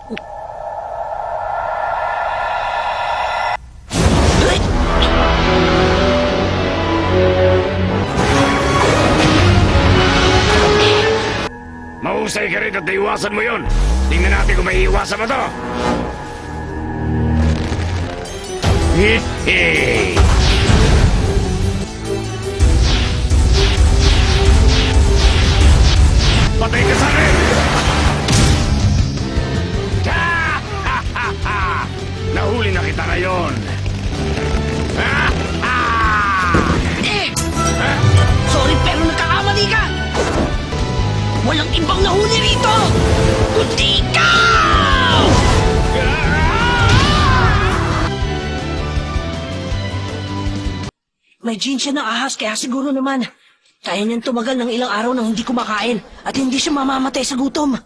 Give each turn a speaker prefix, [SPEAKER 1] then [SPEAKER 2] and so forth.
[SPEAKER 1] Mahusay ka rin at naiwasan mo yun. Tingnan natin kung may iwasan mo to. Hehe! Patay ka sa akin! Nahuli na kita ngayon.
[SPEAKER 2] Sorry pero nagkakamali ka! Walang ibang nahuli rito! Kundi ikaw! May gene siya ng ahas kaya siguro naman kaya niyang tumagal ng ilang araw nang hindi kumakain at hindi siya mamamatay sa gutom.